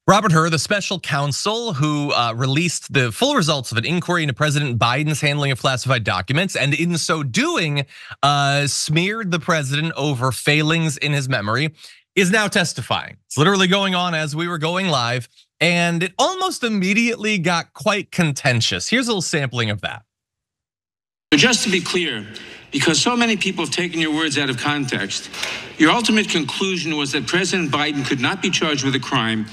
Robert Hur, the special counsel who released the full results of an inquiry into President Biden's handling of classified documents, and in so doing, smeared the president over failings in his memory, is now testifying. It's literally going on as we were going live, and it almost immediately got quite contentious. Here's a little sampling of that. Just to be clear, because so many people have taken your words out of context, your ultimate conclusion was that President Biden could not be charged with a crime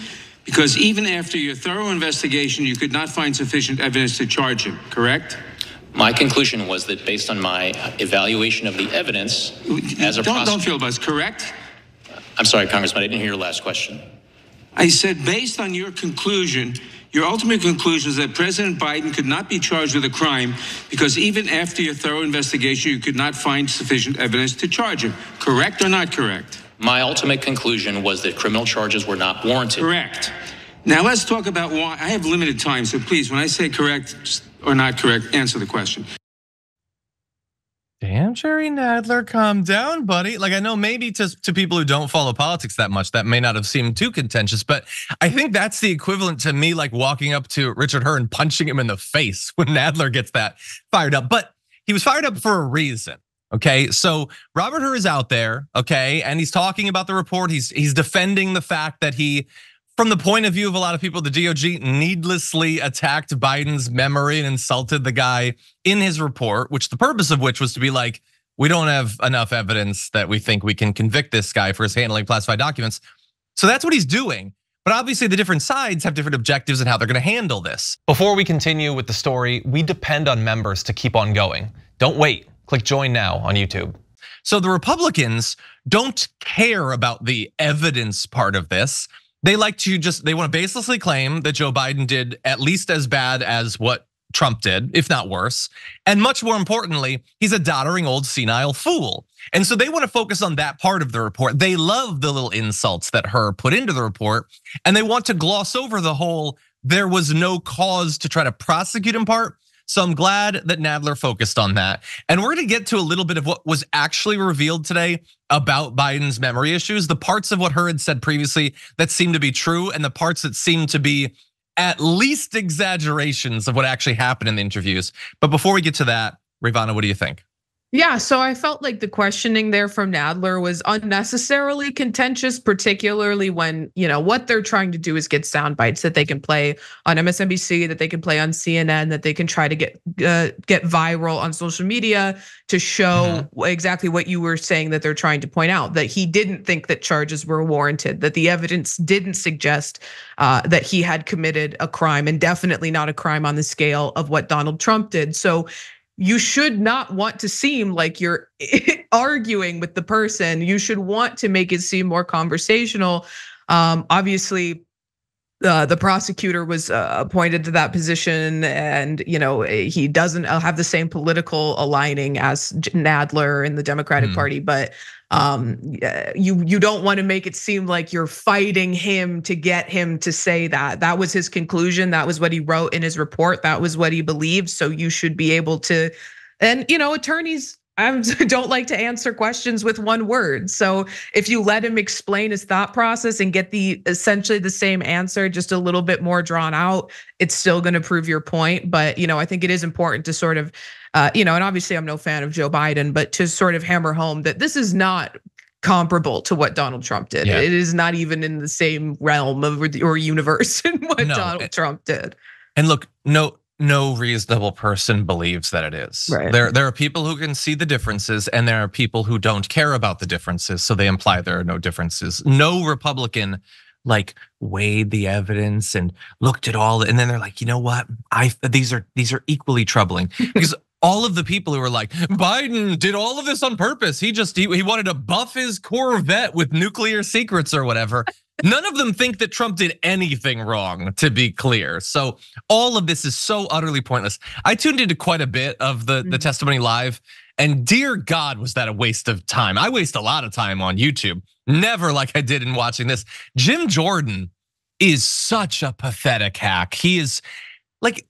because even after your thorough investigation, you could not find sufficient evidence to charge him, correct? My conclusion was that based on my evaluation of the evidence as a prosecutor. Don't feel buzz, correct? I'm sorry, Congressman, I didn't hear your last question. I said based on your conclusion, your ultimate conclusion is that President Biden could not be charged with a crime because even after your thorough investigation, you could not find sufficient evidence to charge him, correct or not correct? My ultimate conclusion was that criminal charges were not warranted. Correct. Now let's talk about why. I have limited time, so please, when I say correct or not correct, answer the question. Damn, Jerry Nadler, calm down, buddy. Like, I know maybe to people who don't follow politics that much, that may not have seemed too contentious, but I think that's the equivalent to me like walking up to Richard Hur and punching him in the face when Nadler gets that fired up. But he was fired up for a reason. Okay, so Robert Hur is out there, okay, and he's talking about the report. He's defending the fact that he, from the point of view of a lot of people, the DOJ needlessly attacked Biden's memory and insulted the guy in his report, which the purpose of which was to be like, we don't have enough evidence that we think we can convict this guy for his handling classified documents. So that's what he's doing. But obviously the different sides have different objectives and how they're gonna handle this. Before we continue with the story, we depend on members to keep on going. Don't wait. Click join now on YouTube. So the Republicans don't care about the evidence part of this. They like to they want to baselessly claim that Joe Biden did at least as bad as what Trump did, if not worse. And much more importantly, he's a doddering old senile fool. And so they want to focus on that part of the report. They love the little insults that Hur put into the report, and they want to gloss over the whole there was no cause to try to prosecute him part. So I'm glad that Nadler focused on that. And we're gonna get to a little bit of what was actually revealed today about Biden's memory issues, the parts of what Hur had said previously that seem to be true, and the parts that seem to be at least exaggerations of what actually happened in the interviews. But before we get to that, Ravana, what do you think? Yeah, so I felt like the questioning there from Nadler was unnecessarily contentious, particularly when, what they're trying to do is get sound bites that they can play on MSNBC, that they can play on CNN, that they can try to get viral on social media to show exactly what you were saying that they're trying to point out, that he didn't think that charges were warranted, that the evidence didn't suggest that he had committed a crime, and definitely not a crime on the scale of what Donald Trump did. So you should not want to seem like you're arguing with the person. You should want to make it seem more conversational. Obviously, the prosecutor was appointed to that position, and he doesn't have the same political aligning as Nadler in the Democratic Party, but you don't want to make it seem like you're fighting him to get him to say that. That was his conclusion. That was what he wrote in his report. That was what he believed. So you should be able to, and attorneys don't like to answer questions with one word. So if you let him explain his thought process and get essentially the same answer, just a little bit more drawn out, it's still going to prove your point. But I think it is important to sort of, and obviously I'm no fan of Joe Biden, but to sort of hammer home that this is not comparable to what Donald Trump did. Yeah. It is not even in the same realm or universe in what Donald Trump did. And look, no reasonable person believes that it is. Right. There are people who can see the differences, and there are people who don't care about the differences, so they imply there are no differences. No Republican weighed the evidence and looked at all, and then they're like, you know what? These are equally troubling because all of the people who were like, Biden did all of this on purpose. He wanted to buff his Corvette with nuclear secrets or whatever. None of them think that Trump did anything wrong, to be clear. So all of this is so utterly pointless. I tuned into quite a bit of the testimony live, and dear God, was that a waste of time. I waste a lot of time on YouTube, never like I did in watching this. Jim Jordan is such a pathetic hack. He is like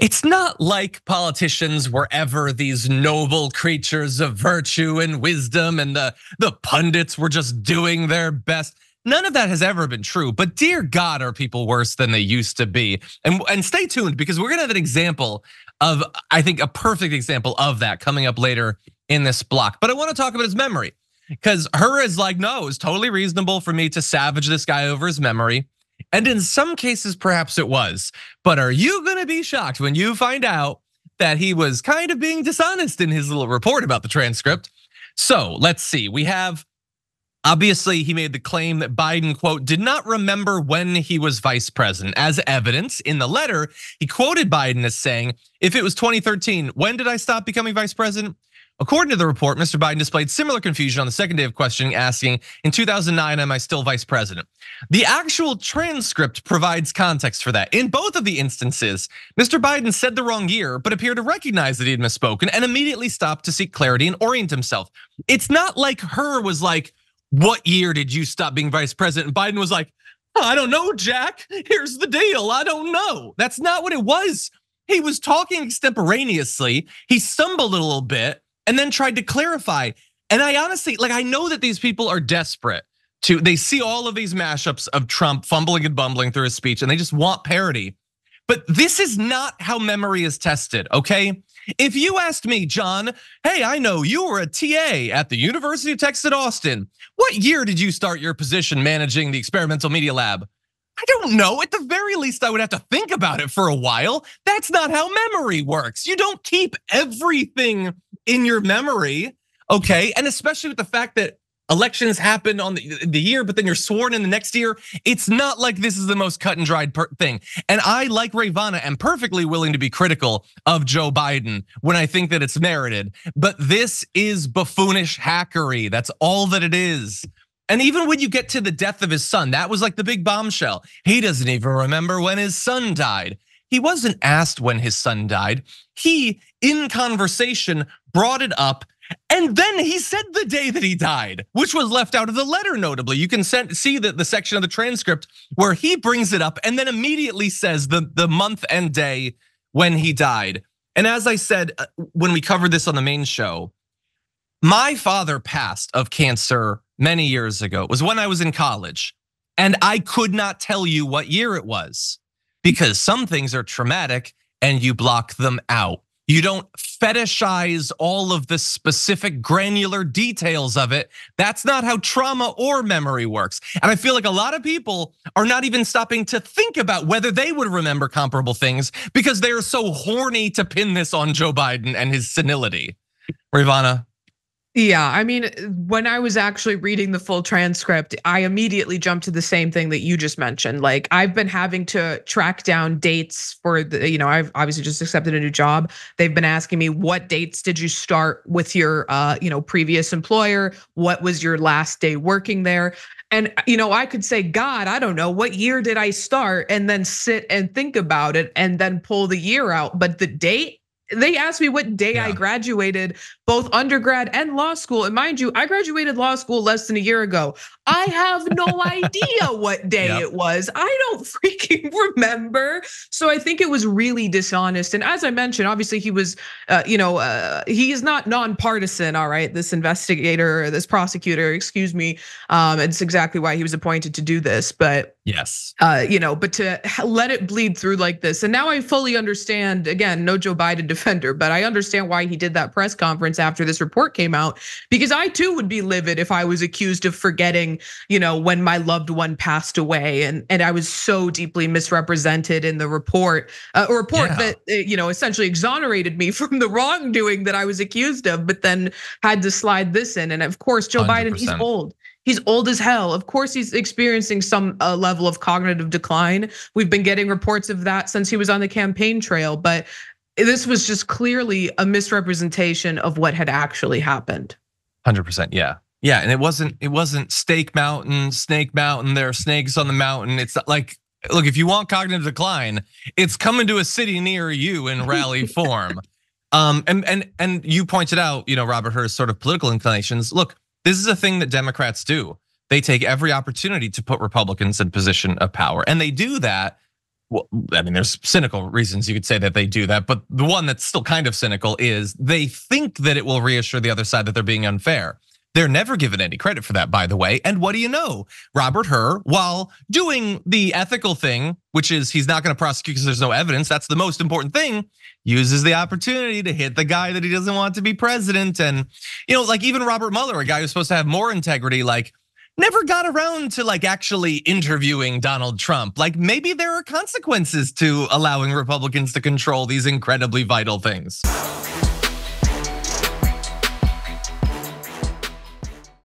it's not like politicians were ever these noble creatures of virtue and wisdom, and the pundits were just doing their best. None of that has ever been true, but dear God, are people worse than they used to be? And stay tuned, because we're gonna have an example of, I think, a perfect example of that coming up later in this block. But I wanna talk about his memory, because Hur is like, no, it's totally reasonable for me to savage this guy over his memory. And in some cases, perhaps it was. But are you gonna be shocked when you find out that he was kind of being dishonest in his little report about the transcript? So let's see, we have, obviously, he made the claim that Biden, quote, did not remember when he was vice president. As evidence, in the letter, he quoted Biden as saying, if it was 2013, when did I stop becoming vice president? According to the report, Mr. Biden displayed similar confusion on the second day of questioning, asking, in 2009, am I still vice president? The actual transcript provides context for that. In both of the instances, Mr. Biden said the wrong year, but appeared to recognize that he had misspoken and immediately stopped to seek clarity and orient himself. It's not like Hur was like, what year did you stop being vice president? And Biden was like, I don't know, Jack, here's the deal, I don't know. That's not what it was. He was talking extemporaneously, he stumbled a little bit, and then tried to clarify. And I honestly, like, I know that these people are desperate they see all of these mashups of Trump fumbling and bumbling through his speech, and they just want parody. But this is not how memory is tested, okay? If you asked me, John, hey, I know you were a TA at the University of Texas at Austin. What year did you start your position managing the experimental media lab? I don't know, at the very least I would have to think about it for a while. That's not how memory works. You don't keep everything in your memory, okay? And especially with the fact that elections happen on the year, but then you're sworn in the next year. It's not like this is the most cut and dried thing. And I, like Ravana, am perfectly willing to be critical of Joe Biden when I think that it's merited. But this is buffoonish hackery. That's all that it is. And even when you get to the death of his son, that was like the big bombshell. He doesn't even remember when his son died. He wasn't asked when his son died. He, in conversation, brought it up. And then he said the day that he died, which was left out of the letter, notably. You can see the section of the transcript where he brings it up and then immediately says the month and day when he died. And as I said, when we covered this on the main show, my father passed of cancer many years ago. It was when I was in college. And I could not tell you what year it was, because some things are traumatic and you block them out. You don't fetishize all of the specific granular details of it. That's not how trauma or memory works. And I feel like a lot of people are not even stopping to think about whether they would remember comparable things because they are so horny to pin this on Joe Biden and his senility. Ravana? Yeah, I mean, when I was actually reading the full transcript, I immediately jumped to the same thing that you just mentioned. Like, I've been having to track down dates for the, I've obviously just accepted a new job. They've been asking me, what dates did you start with your, previous employer? What was your last day working there? And, I could say, God, I don't know, what year did I start? And then sit and think about it and then pull the year out. But the date, they asked me what day I graduated, both undergrad and law school. And mind you, I graduated law school less than a year ago. I have no idea what day it was. I don't freaking remember. So I think it was really dishonest. And as I mentioned, obviously he was, he is not nonpartisan. All right, this investigator, this prosecutor, excuse me. It's exactly why he was appointed to do this. But yes, but to let it bleed through like this. And now I fully understand, again, no Joe Biden defender, but I understand why he did that press conference after this report came out, because I too would be livid if I was accused of forgetting, when my loved one passed away, and I was so deeply misrepresented in the report, that essentially exonerated me from the wrongdoing that I was accused of, but then had to slide this in. And of course, Joe 100%. Biden, he's old. He's old as hell. Of course, he's experiencing some level of cognitive decline. We've been getting reports of that since he was on the campaign trail, but this was just clearly a misrepresentation of what had actually happened. 100%, yeah. Yeah, and it wasn't Snake Mountain, there are snakes on the mountain. It's like, look, if you want cognitive decline, it's coming to a city near you in rally form. And you pointed out, Robert Hur's sort of political inclinations. Look, this is a thing that Democrats do. They take every opportunity to put Republicans in position of power, and they do that. Well, I mean, there's cynical reasons you could say that they do that, but the one that's still kind of cynical is they think that it will reassure the other side that they're being unfair. They're never given any credit for that, by the way. And what do you know? Robert Hur, while doing the ethical thing, which is he's not gonna prosecute because there's no evidence, that's the most important thing, uses the opportunity to hit the guy that he doesn't want to be president. And like even Robert Mueller, a guy who's supposed to have more integrity, like never got around to like actually interviewing Donald Trump. Like maybe there are consequences to allowing Republicans to control these incredibly vital things.